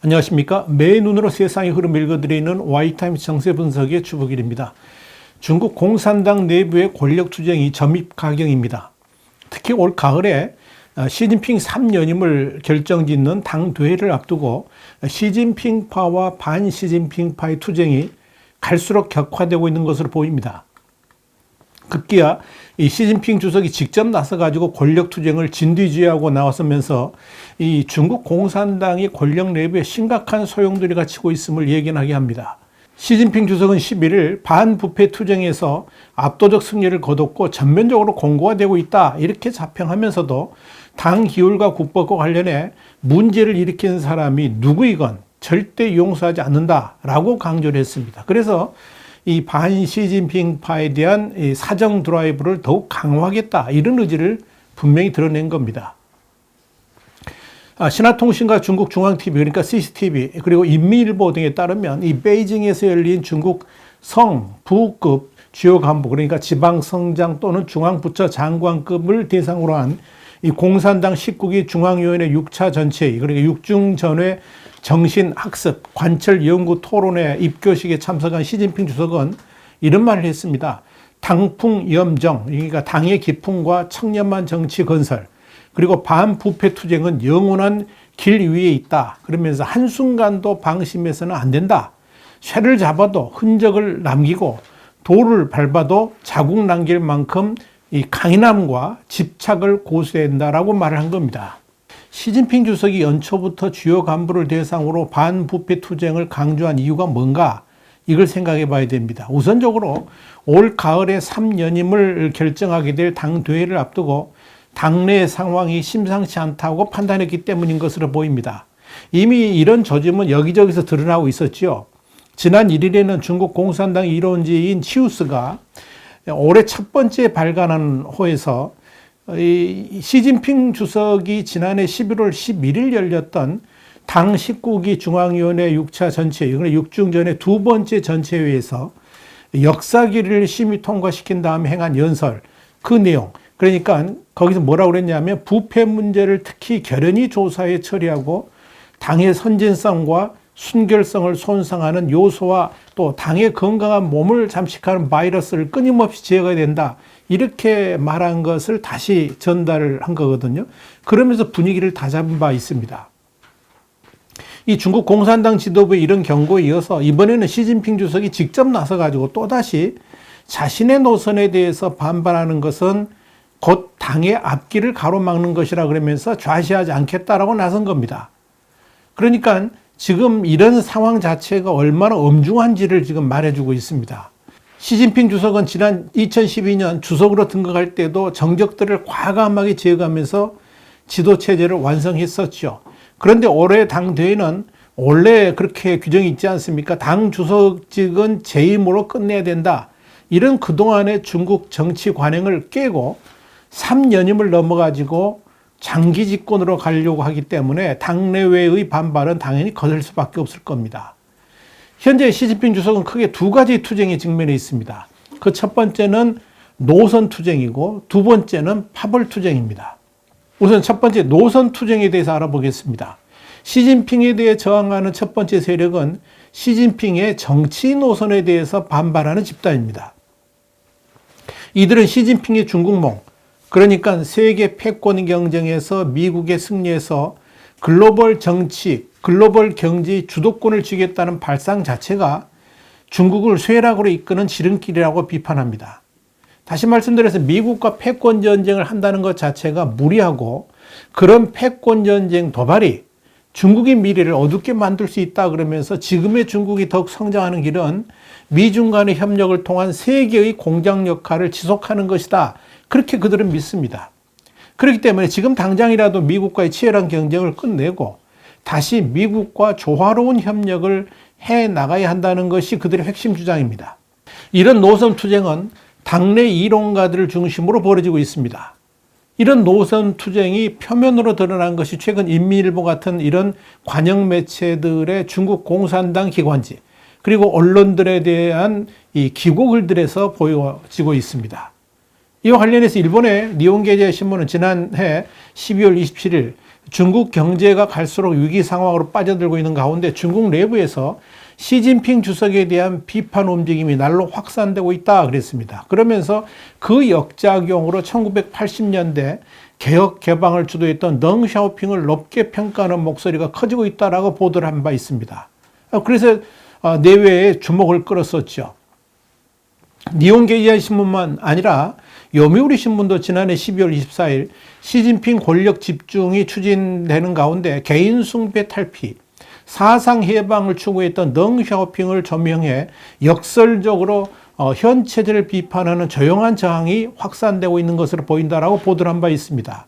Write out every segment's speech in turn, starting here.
안녕하십니까. 매의 눈으로 세상의 흐름을 읽어드리는 Y타임스 정세 분석의 주북일입니다. 중국 공산당 내부의 권력 투쟁이 점입가경입니다. 특히 올 가을에 시진핑 3연임을 결정짓는 당대회를 앞두고 시진핑파와 반시진핑파의 투쟁이 갈수록 격화되고 있는 것으로 보입니다. 급기야 이 시진핑 주석이 직접 나서가지고 권력 투쟁을 진두지휘하고 나서면서 이 중국 공산당이 권력 내부에 심각한 소용돌이가 치고 있음을 예견하게 합니다. 시진핑 주석은 11일 반부패 투쟁에서 압도적 승리를 거뒀고 전면적으로 공고화되고 있다 이렇게 자평하면서도 당 기울과 국법과 관련해 문제를 일으키는 사람이 누구이건 절대 용서하지 않는다라고 강조를 했습니다. 그래서 이 반시진핑파에 대한 사정 드라이브를 더욱 강화하겠다 이런 의지를 분명히 드러낸 겁니다. 신화통신과 중국 중앙TV 그러니까 CCTV 그리고 인민일보 등에 따르면 이 베이징에서 열린 중국 성, 부급 주요 간부 그러니까 지방성장 또는 중앙부처 장관급을 대상으로 한 이 공산당 19기 중앙위원회 6차 전체회 그러니까 6중전회 정신학습 관철연구 토론회 입교식에 참석한 시진핑 주석은 이런 말을 했습니다. 당풍염정 그러니까 당의 기풍과 청렴한 정치 건설 그리고 반부패 투쟁은 영원한 길 위에 있다. 그러면서 한순간도 방심해서는 안 된다. 쇠를 잡아도 흔적을 남기고 돌을 밟아도 자국 남길 만큼 이 강인함과 집착을 고수해야 된다라고 말을 한 겁니다. 시진핑 주석이 연초부터 주요 간부를 대상으로 반부패 투쟁을 강조한 이유가 뭔가 이걸 생각해 봐야 됩니다. 우선적으로 올 가을에 3연임을 결정하게 될 당대회를 앞두고 당내 상황이 심상치 않다고 판단했기 때문인 것으로 보입니다. 이미 이런 조짐은 여기저기서 드러나고 있었죠. 지난 1일에는 중국 공산당 이론지인 치우스가 올해 첫 번째 발간한 호에서 시진핑 주석이 지난해 11월 11일 열렸던 당 19기 중앙위원회 6차 전체회, 6중전의 두 번째 전체회에서 역사기를 심의 통과시킨 다음에 행한 연설, 그 내용, 그러니까 거기서 뭐라고 그랬냐면 부패 문제를 특히 결연히 조사해 처리하고 당의 선진성과 순결성을 손상하는 요소와 또 당의 건강한 몸을 잠식하는 바이러스를 끊임없이 제거해야 된다. 이렇게 말한 것을 다시 전달을 한 거거든요. 그러면서 분위기를 다잡은 바 있습니다. 이 중국 공산당 지도부의 이런 경고에 이어서 이번에는 시진핑 주석이 직접 나서가지고 또다시 자신의 노선에 대해서 반발하는 것은 곧 당의 앞길을 가로막는 것이라 그러면서 좌시하지 않겠다라고 나선 겁니다. 그러니까 지금 이런 상황 자체가 얼마나 엄중한지를 지금 말해주고 있습니다. 시진핑 주석은 지난 2012년 주석으로 등극할 때도 정적들을 과감하게 제거하면서 지도체제를 완성했었죠. 그런데 올해 당대회는 원래 그렇게 규정이 있지 않습니까? 당 주석직은 재임으로 끝내야 된다. 이런 그동안의 중국 정치 관행을 깨고 3연임을 넘어가지고 장기 집권으로 가려고 하기 때문에 당내외의 반발은 당연히 거들 수밖에 없을 겁니다. 현재 시진핑 주석은 크게 두 가지 투쟁에 직면해 있습니다. 그 첫 번째는 노선 투쟁이고 두 번째는 파벌 투쟁입니다. 우선 첫 번째 노선 투쟁에 대해서 알아보겠습니다. 시진핑에 대해 저항하는 첫 번째 세력은 시진핑의 정치 노선에 대해서 반발하는 집단입니다. 이들은 시진핑의 중국몽, 그러니까 세계 패권 경쟁에서 미국의 승리해서 글로벌 정치, 글로벌 경제의 주도권을 쥐겠다는 발상 자체가 중국을 쇠락으로 이끄는 지름길이라고 비판합니다. 다시 말씀드려서 미국과 패권 전쟁을 한다는 것 자체가 무리하고 그런 패권 전쟁 도발이 중국의 미래를 어둡게 만들 수 있다 그러면서 지금의 중국이 더욱 성장하는 길은 미중 간의 협력을 통한 세계의 공장 역할을 지속하는 것이다. 그렇게 그들은 믿습니다. 그렇기 때문에 지금 당장이라도 미국과의 치열한 경쟁을 끝내고 다시 미국과 조화로운 협력을 해 나가야 한다는 것이 그들의 핵심 주장입니다. 이런 노선 투쟁은 당내 이론가들을 중심으로 벌어지고 있습니다. 이런 노선 투쟁이 표면으로 드러난 것이 최근 인민일보 같은 이런 관영 매체들의 중국 공산당 기관지 그리고 언론들에 대한 이 기고글들에서 보여지고 있습니다. 이와 관련해서 일본의 니혼게이지 신문은 지난해 12월 27일 중국 경제가 갈수록 위기 상황으로 빠져들고 있는 가운데 중국 내부에서 시진핑 주석에 대한 비판 움직임이 날로 확산되고 있다 그랬습니다. 그러면서 그 역작용으로 1980년대 개혁 개방을 주도했던 덩 샤오핑을 높게 평가하는 목소리가 커지고 있다라고 보도를 한 바 있습니다. 그래서 내외에 주목을 끌었었죠. 니혼게이지 신문만 아니라 요미우리 신문도 지난해 12월 24일 시진핑 권력 집중이 추진되는 가운데 개인 숭배 탈피, 사상 해방을 추구했던 덩 샤오핑을 조명해 역설적으로 현 체제를 비판하는 조용한 저항이 확산되고 있는 것으로 보인다라고 보도를 한 바 있습니다.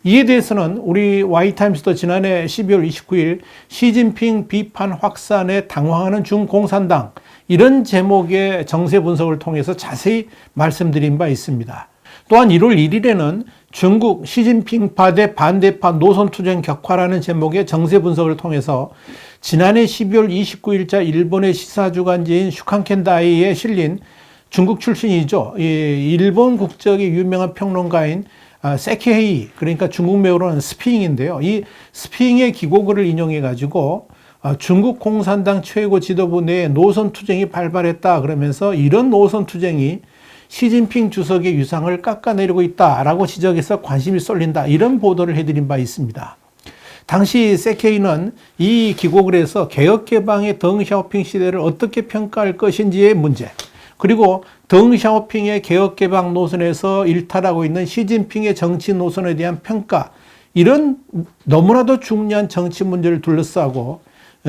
이에 대해서는 우리 Y타임스도 지난해 12월 29일 시진핑 비판 확산에 당황하는 중공산당 이런 제목의 정세 분석을 통해서 자세히 말씀드린 바 있습니다. 또한 1월 1일에는 중국 시진핑파 대 반대파 노선투쟁 격화라는 제목의 정세 분석을 통해서 지난해 12월 29일자 일본의 시사주간지인 슈칸켄다이에 실린 중국 출신이죠. 일본 국적의 유명한 평론가인 세케헤이, 그러니까 중국 매우로는 스핑인데요. 이 스핑의 기고글을 인용해 가지고 중국 공산당 최고 지도부 내에 노선투쟁이 발발했다 그러면서 이런 노선투쟁이 시진핑 주석의 유상을 깎아내리고 있다라고 지적해서 관심이 쏠린다 이런 보도를 해드린 바 있습니다. 당시 세케이는 이 기고글에서 개혁개방의 덩 샤오핑 시대를 어떻게 평가할 것인지의 문제, 그리고 덩 샤오핑의 개혁개방 노선에서 일탈하고 있는 시진핑의 정치 노선에 대한 평가, 이런 너무나도 중요한 정치 문제를 둘러싸고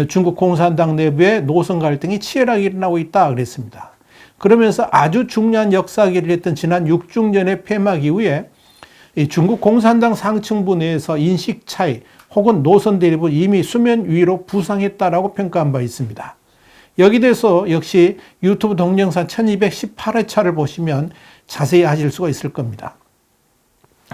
중국 공산당 내부의 노선 갈등이 치열하게 일어나고 있다 그랬습니다. 그러면서 아주 중요한 역사기를 했던 지난 6중전의 폐막 이후에 중국 공산당 상층부 내에서 인식 차이 혹은 노선 대립은 이미 수면 위로 부상했다라고 평가한 바 있습니다. 여기 대해서 역시 유튜브 동영상 1218회차를 보시면 자세히 아실 수가 있을 겁니다.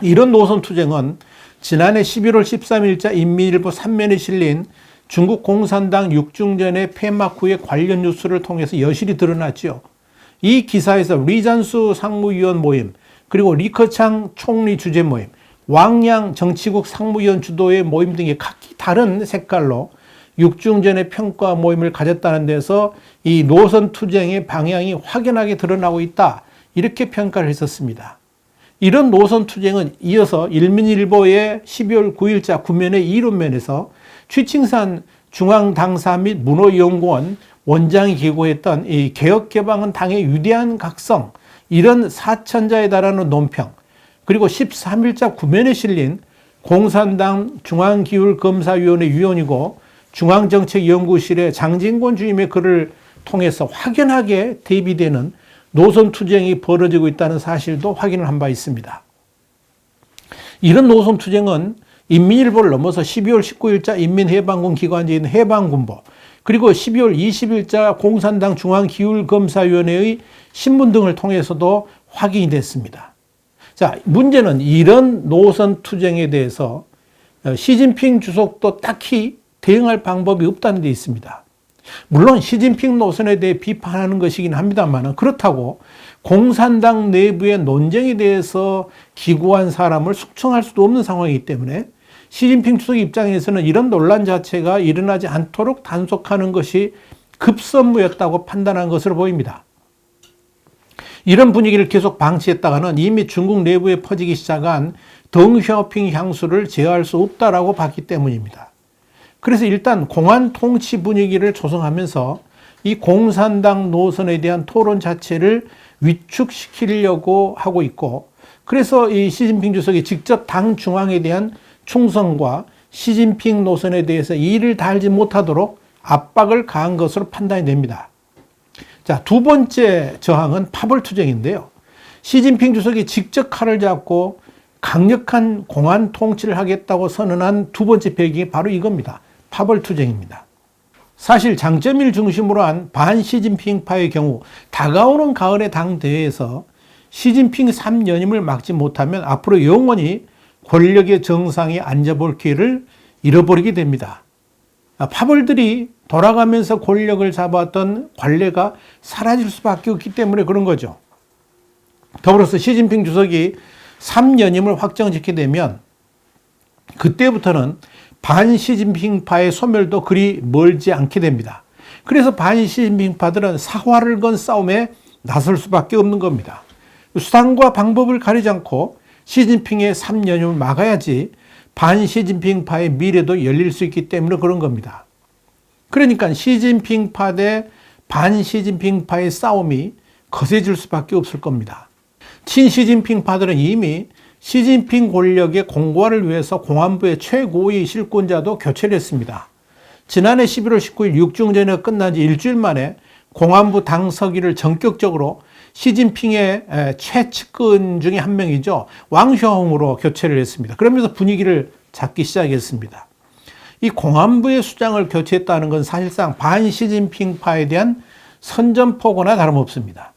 이런 노선 투쟁은 지난해 11월 13일자 인민일보 3면에 실린 중국 공산당 6중전의 폐막 후의 관련 뉴스를 통해서 여실히 드러났죠. 이 기사에서 리잔수 상무위원 모임, 그리고 리커창 총리 주재 모임, 왕양 정치국 상무위원 주도의 모임 등의 각기 다른 색깔로 6중전의 평가 모임을 가졌다는 데서 이 노선 투쟁의 방향이 확연하게 드러나고 있다, 이렇게 평가를 했었습니다. 이런 노선 투쟁은 이어서 일민일보의 12월 9일자 구면의 이론면에서 취칭산 중앙당사 및 문호연구원 원장이 기고했던 이 개혁개방은 당의 위대한 각성, 이런 4천자에 달하는 논평, 그리고 13일자 구면에 실린 공산당 중앙기율검사위원회 위원이고 중앙정책연구실의 장진권 주임의 글을 통해서 확연하게 대비되는 노선투쟁이 벌어지고 있다는 사실도 확인을 한 바 있습니다. 이런 노선투쟁은 인민일보를 넘어서 12월 19일자 인민해방군 기관지인 해방군보, 그리고 12월 20일자 공산당 중앙기율검사위원회의 신문 등을 통해서도 확인이 됐습니다. 자, 문제는 이런 노선 투쟁에 대해서 시진핑 주석도 딱히 대응할 방법이 없다는 데 있습니다. 물론 시진핑 노선에 대해 비판하는 것이긴 합니다만, 그렇다고 공산당 내부의 논쟁에 대해서 기고한 사람을 숙청할 수도 없는 상황이기 때문에 시진핑 주석 입장에서는 이런 논란 자체가 일어나지 않도록 단속하는 것이 급선무였다고 판단한 것으로 보입니다. 이런 분위기를 계속 방치했다가는 이미 중국 내부에 퍼지기 시작한 덩 샤오핑 향수를 제어할 수 없다라고 봤기 때문입니다. 그래서 일단 공안 통치 분위기를 조성하면서 이 공산당 노선에 대한 토론 자체를 위축시키려고 하고 있고, 그래서 이 시진핑 주석이 직접 당 중앙에 대한 충성과 시진핑 노선에 대해서 이의를 달지 못하도록 압박을 가한 것으로 판단이 됩니다. 자, 두 번째 저항은 파벌투쟁인데요. 시진핑 주석이 직접 칼을 잡고 강력한 공안 통치를 하겠다고 선언한 두 번째 배경이 바로 이겁니다. 파벌투쟁입니다. 사실 장점일 중심으로 한 반시진핑파의 경우 다가오는 가을의 당 대회에서 시진핑 3연임을 막지 못하면 앞으로 영원히 권력의 정상에 앉아볼 기회를 잃어버리게 됩니다. 파벌들이 돌아가면서 권력을 잡았던 관례가 사라질 수밖에 없기 때문에 그런 거죠. 더불어서 시진핑 주석이 3연임을 확정짓게 되면 그때부터는 반시진핑파의 소멸도 그리 멀지 않게 됩니다. 그래서 반시진핑파들은 사활을 건 싸움에 나설 수밖에 없는 겁니다. 수단과 방법을 가리지 않고 시진핑의 3연임을 막아야지 반시진핑파의 미래도 열릴 수 있기 때문에 그런 겁니다. 그러니까 시진핑파 대 반시진핑파의 싸움이 거세질 수밖에 없을 겁니다. 친시진핑파들은 이미 시진핑 권력의 공고화를 위해서 공안부의 최고위 실권자도 교체를 했습니다. 지난해 11월 19일 육중전이 끝난 지 일주일 만에 공안부 당서기를 전격적으로 시진핑의 최측근 중에 한 명이죠. 왕쇼홍으로 교체를 했습니다. 그러면서 분위기를 잡기 시작했습니다. 이 공안부의 수장을 교체했다는 건 사실상 반시진핑파에 대한 선전포고나 다름없습니다.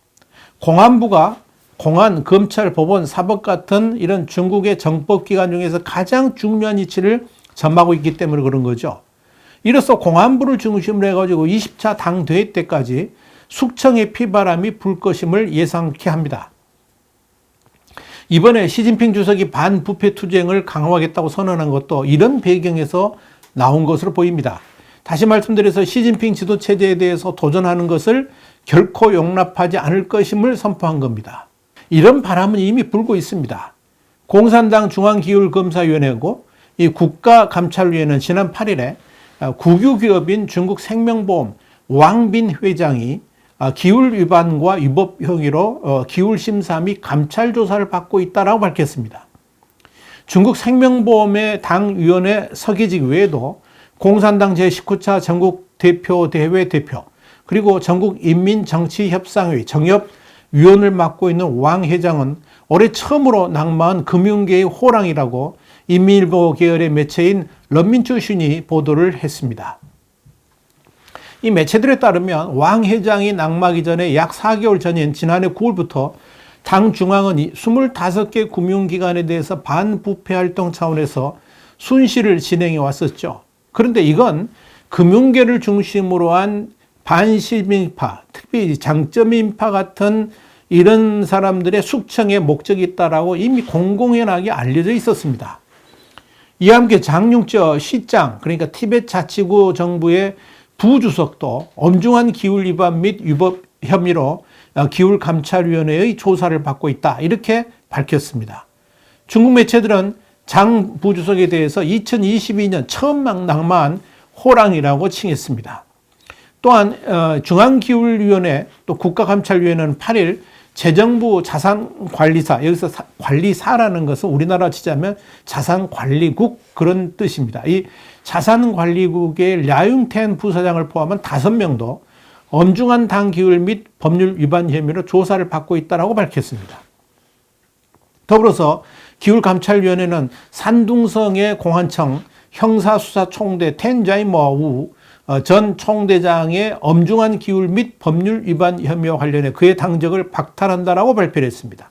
공안부가 공안, 검찰, 법원, 사법 같은 이런 중국의 정법기관 중에서 가장 중요한 위치를 점하고 있기 때문에 그런 거죠. 이로써 공안부를 중심으로 해가지고 20차 당대회 때까지 숙청의 피바람이 불 것임을 예상케 합니다. 이번에 시진핑 주석이 반부패 투쟁을 강화하겠다고 선언한 것도 이런 배경에서 나온 것으로 보입니다. 다시 말씀드려서 시진핑 지도체제에 대해서 도전하는 것을 결코 용납하지 않을 것임을 선포한 겁니다. 이런 바람은 이미 불고 있습니다. 공산당 중앙기율검사위원회고 이 국가감찰위원회는 지난 8일에 국유기업인 중국생명보험 왕빈 회장이 기율 위반과 위법 혐의로 기율심사 및 감찰조사를 받고 있다고 밝혔습니다. 중국 생명보험의 당위원회 서기직 외에도 공산당 제19차 전국대표대회 대표 그리고 전국인민정치협상회 정협위원을 맡고 있는 왕 회장은 올해 처음으로 낙마한 금융계의 호랑이라고 인민일보 계열의 매체인 런민주신이 보도를 했습니다. 이 매체들에 따르면 왕 회장이 낙마하기 전에 약 4개월 전인 지난해 9월부터 당 중앙은 25개 금융기관에 대해서 반부패 활동 차원에서 순시를 진행해 왔었죠. 그런데 이건 금융계를 중심으로 한 반시민파, 특히 장점인파 같은 이런 사람들의 숙청의 목적이 있다라고 이미 공공연하게 알려져 있었습니다. 이와 함께 장융저 시장, 그러니까 티베트 자치구 정부의 부주석도 엄중한 기율 위반 및 위법 혐의로 기율감찰위원회의 조사를 받고 있다. 이렇게 밝혔습니다. 중국 매체들은 장 부주석에 대해서 2022년 처음 낙마한 호랑이라고 칭했습니다. 또한 중앙기율위원회 또 국가감찰위원회는 8일 재정부 자산관리사, 여기서 관리사라는 것은 우리나라 치자면 자산관리국 그런 뜻입니다. 이 자산관리국의 랴융텐 부사장을 포함한 5명도 엄중한 당기율 및 법률 위반 혐의로 조사를 받고 있다고 밝혔습니다. 더불어서 기율감찰위원회는 산둥성의 공안청 형사수사총대 텐자이머우 전 총대장의 엄중한 기율 및 법률 위반 혐의와 관련해 그의 당적을 박탈한다라고 발표를 했습니다.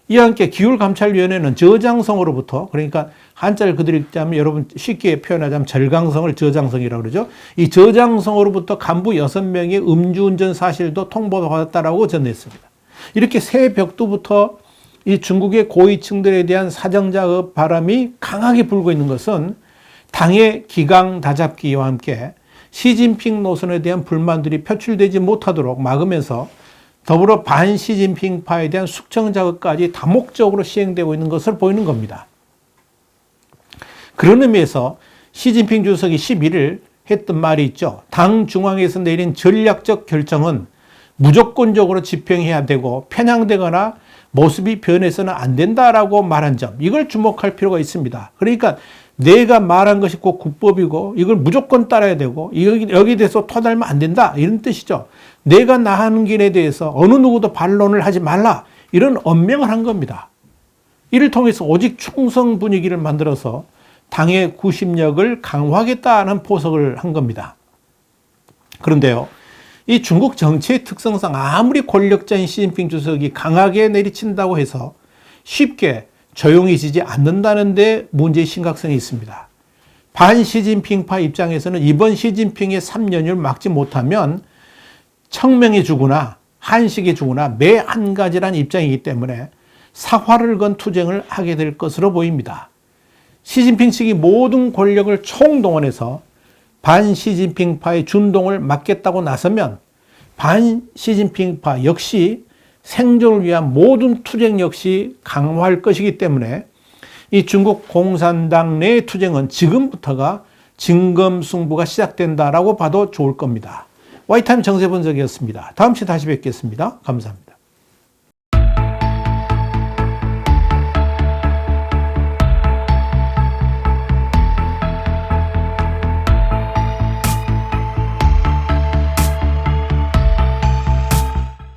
이와 함께 기율감찰위원회는 저장성으로부터, 그러니까 한자를 그대로 읽자면 여러분 쉽게 표현하자면 절강성을 저장성이라고 그러죠. 이 저장성으로부터 간부 6명의 음주운전 사실도 통보받았다라고 전했습니다. 이렇게 새 벽두부터 이 중국의 고위층들에 대한 사정작업 바람이 강하게 불고 있는 것은 당의 기강 다잡기와 함께 시진핑 노선에 대한 불만들이 표출되지 못하도록 막으면서 더불어 반시진핑파에 대한 숙청 작업까지 다목적으로 시행되고 있는 것을 보이는 겁니다. 그런 의미에서 시진핑 주석이 11일 했던 말이 있죠. 당 중앙에서 내린 전략적 결정은 무조건적으로 집행해야 되고 편향되거나 모습이 변해서는 안 된다라고 말한 점, 이걸 주목할 필요가 있습니다. 그러니까 내가 말한 것이 꼭 국법이고 이걸 무조건 따라야 되고 여기에 대해서 토달면 안 된다 이런 뜻이죠. 내가 나가는 길에 대해서 어느 누구도 반론을 하지 말라 이런 언명을 한 겁니다. 이를 통해서 오직 충성 분위기를 만들어서 당의 구심력을 강화하겠다는 포석을 한 겁니다. 그런데요, 이 중국 정치의 특성상 아무리 권력자인 시진핑 주석이 강하게 내리친다고 해서 쉽게 조용해지지 않는다는 데 문제의 심각성이 있습니다. 반 시진핑파 입장에서는 이번 시진핑의 3년을 막지 못하면 청명해 주거나 한식해 주거나 매 한 가지란 입장이기 때문에 사활을 건 투쟁을 하게 될 것으로 보입니다. 시진핑 측이 모든 권력을 총동원해서 반 시진핑파의 준동을 막겠다고 나서면 반 시진핑파 역시 생존을 위한 모든 투쟁 역시 강화할 것이기 때문에 이 중국 공산당 내 투쟁은 지금부터가 진검승부가 시작된다라고 봐도 좋을 겁니다. 와이타임 정세 분석이었습니다. 다음 시간에 다시 뵙겠습니다. 감사합니다.